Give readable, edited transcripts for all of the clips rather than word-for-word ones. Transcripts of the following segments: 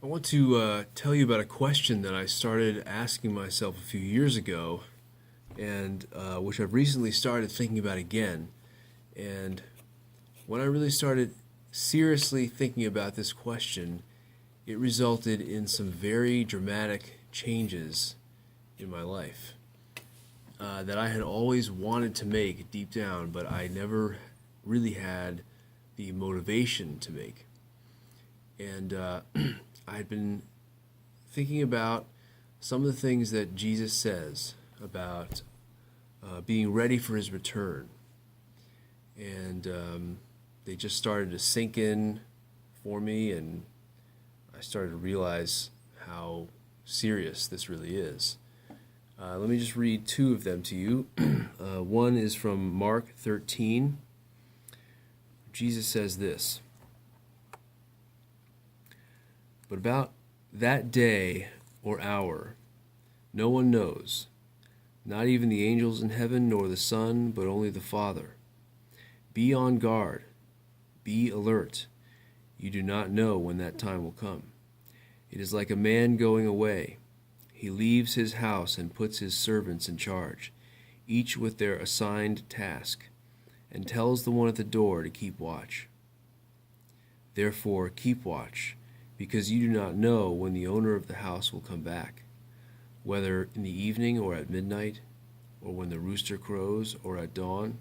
I want to tell you about a question that I started asking myself a few years ago, and which I've recently started thinking about again. And when I really started seriously thinking about this question, it resulted in some very dramatic changes in my life that I had always wanted to make deep down, but I never really had the motivation to make. And I had been thinking about some of the things that Jesus says about being ready for his return. And they just started to sink in for me, and I started to realize how serious this really is. Let me just read two of them to you. One is from Mark 13. Jesus says this: "But about that day or hour, no one knows, not even the angels in heaven nor the Son, but only the Father. Be on guard, be alert. You do not know when that time will come. It is like a man going away. He leaves his house and puts his servants in charge, each with their assigned task, and tells the one at the door to keep watch. Therefore, keep watch, because you do not know when the owner of the house will come back, whether in the evening or at midnight, or when the rooster crows or at dawn.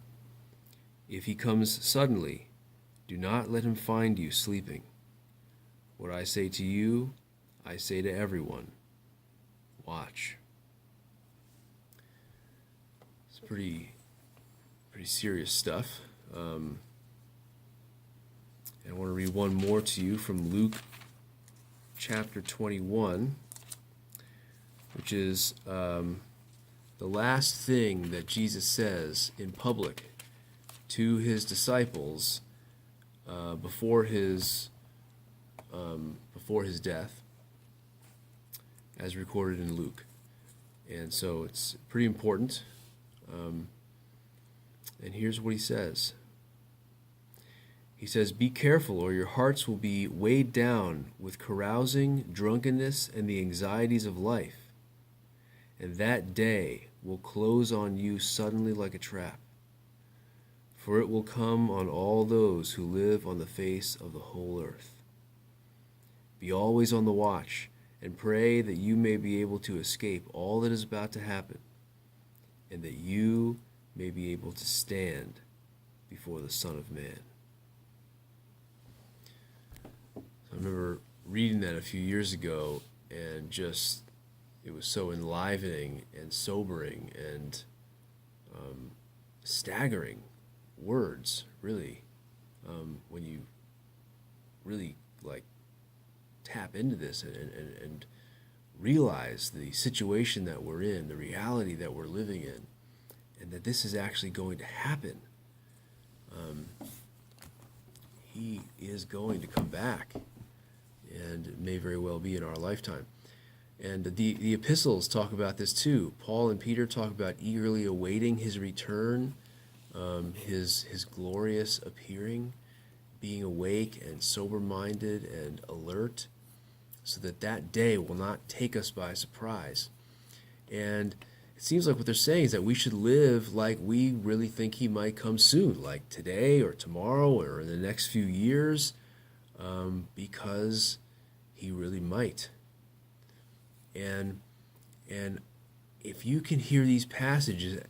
If he comes suddenly, do not let him find you sleeping. What I say to you, I say to everyone, watch." It's pretty serious stuff. And I want to read one more to you from Luke chapter 21, which is the last thing that Jesus says in public to his disciples before his death, as recorded in Luke. And so it's pretty important. And here's what he says. He says, "Be careful, or your hearts will be weighed down with carousing, drunkenness, and the anxieties of life. And that day will close on you suddenly like a trap. For it will come on all those who live on the face of the whole earth. Be always on the watch, and pray that you may be able to escape all that is about to happen, and that you may be able to stand before the Son of Man." I remember reading that a few years ago, and just, it was so enlivening and sobering and staggering words, really, when you really tap into this and realize the situation that we're in, the reality that we're living in, and that this is actually going to happen. He is going to come back, and it may very well be in our lifetime. And the epistles talk about this too. Paul and Peter talk about eagerly awaiting his return, his glorious appearing, being awake and sober-minded and alert, so that that day will not take us by surprise. And it seems like what they're saying is that we should live like we really think he might come soon, like today or tomorrow or in the next few years, because he really might. And if you can hear these passages,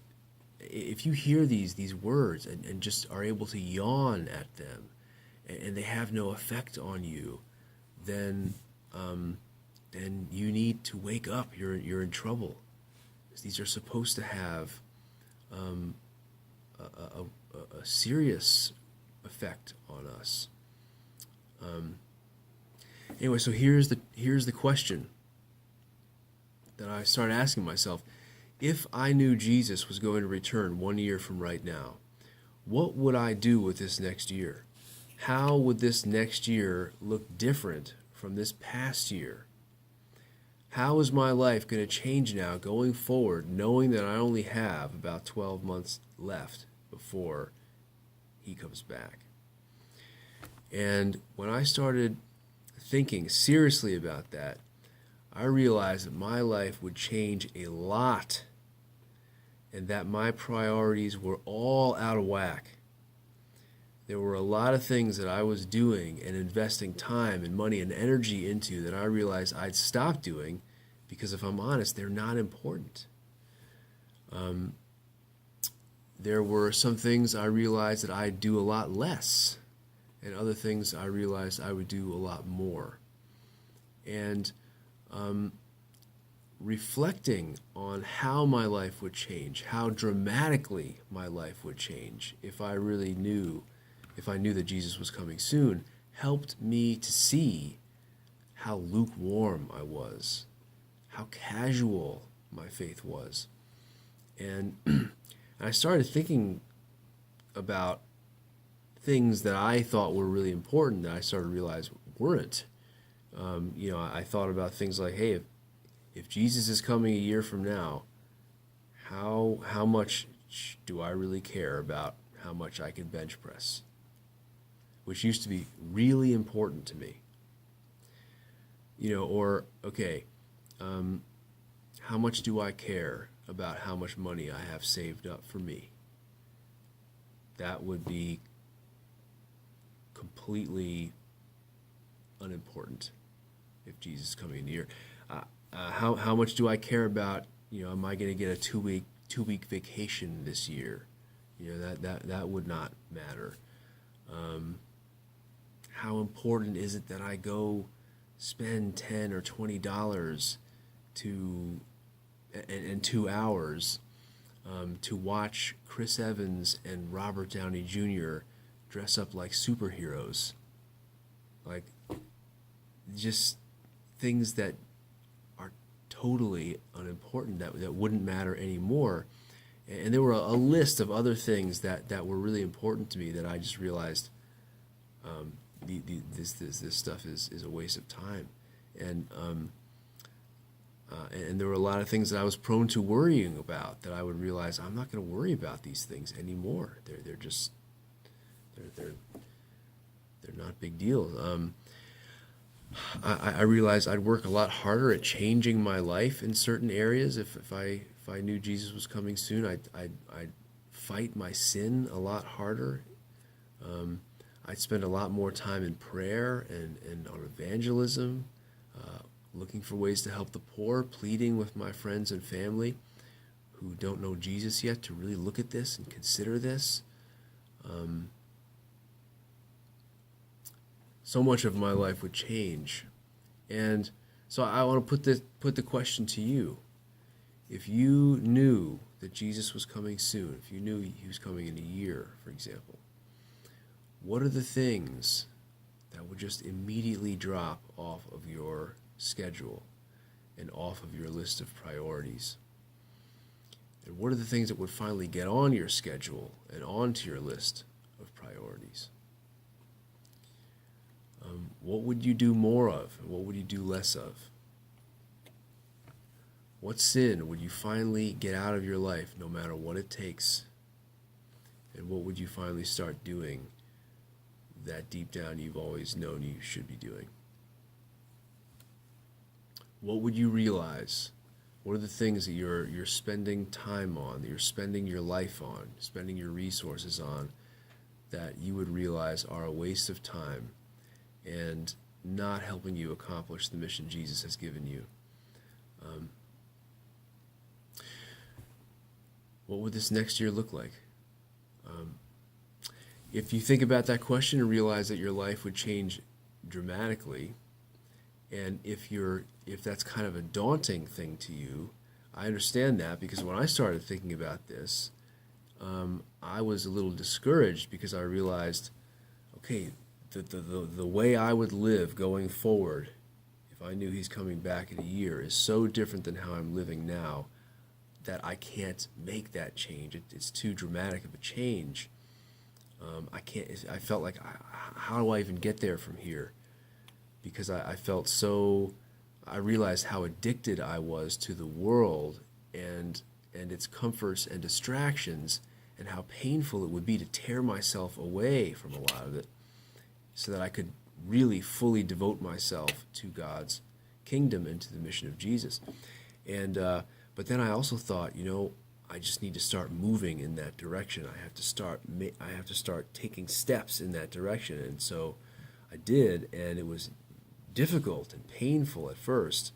if you hear these words and just are able to yawn at them, and they have no effect on you, then you need to wake up. You're in trouble. These are supposed to have a serious effect on us. Anyway, so here's the question that I started asking myself. If I knew Jesus was going to return 1 year from right now, what would I do with this next year? How would this next year look different from this past year? How is my life going to change now going forward, knowing that I only have about 12 months left before he comes back? And when I started thinking seriously about that, I realized that my life would change a lot and that my priorities were all out of whack. There were a lot of things that I was doing and investing time and money and energy into that I realized I'd stop doing because, if I'm honest, they're not important. There were some things I realized that I'd do a lot less, and other things I realized I would do a lot more. And reflecting on how my life would change, how dramatically my life would change if I knew that Jesus was coming soon, helped me to see how lukewarm I was, how casual my faith was. And I started thinking about things that I thought were really important that I started to realize weren't. I thought about things like, hey, if Jesus is coming a year from now, how much do I really care about how much I can bench press? Which used to be really important to me. How much do I care about how much money I have saved up for me? That would be completely unimportant if Jesus is coming in the year. How much do I care about, am I going to get a two week vacation this year? That would not matter. How important is it that I go spend $10 or $20 and 2 hours to watch Chris Evans and Robert Downey Jr. dress up like superheroes? Like, just things that are totally unimportant, that wouldn't matter anymore. And there were a list of other things that were really important to me that I just realized this stuff is a waste of time. And there were a lot of things that I was prone to worrying about that I would realize I'm not going to worry about these things anymore. They're not big deals. I realized I'd work a lot harder at changing my life in certain areas if I knew Jesus was coming soon. I'd fight my sin a lot harder. I'd spend a lot more time in prayer and on evangelism, looking for ways to help the poor, pleading with my friends and family who don't know Jesus yet to really look at this and consider this. So much of my life would change. And so I want to put the question to you. If you knew that Jesus was coming soon, if you knew he was coming in a year, for example, what are the things that would just immediately drop off of your schedule and off of your list of priorities? And what are the things that would finally get on your schedule and onto your list of priorities? What would you do more of, and what would you do less of? What sin would you finally get out of your life, no matter what it takes? And what would you finally start doing that deep down you've always known you should be doing? What would you realize? What are the things that you're spending time on, that you're spending your life on, spending your resources on, that you would realize are a waste of time and not helping you accomplish the mission Jesus has given you? What would this next year look like? If you think about that question and realize that your life would change dramatically, and if that's kind of a daunting thing to you, I understand that, because when I started thinking about this, I was a little discouraged because I realized, okay, the way I would live going forward, if I knew he's coming back in a year, is so different than how I'm living now that I can't make that change. It's too dramatic of a change. I felt like, how do I even get there from here? Because I realized how addicted I was to the world and its comforts and distractions, and how painful it would be to tear myself away from a lot of it so that I could really fully devote myself to God's kingdom and to the mission of Jesus. And but then I also thought, I just need to start moving in that direction. I have to start taking steps in that direction. And so I did, and it was difficult and painful at first.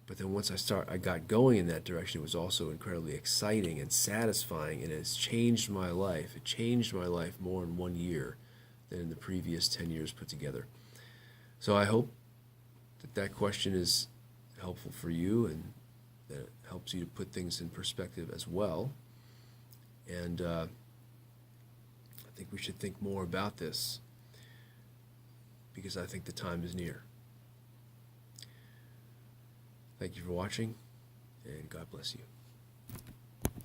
But then once I got going in that direction, it was also incredibly exciting and satisfying, and it's changed my life. It changed my life more in 1 year than in the previous 10 years put together. So I hope that question is helpful for you, and that it helps you to put things in perspective as well. And I think we should think more about this, because I think the time is near. Thank you for watching, and God bless you.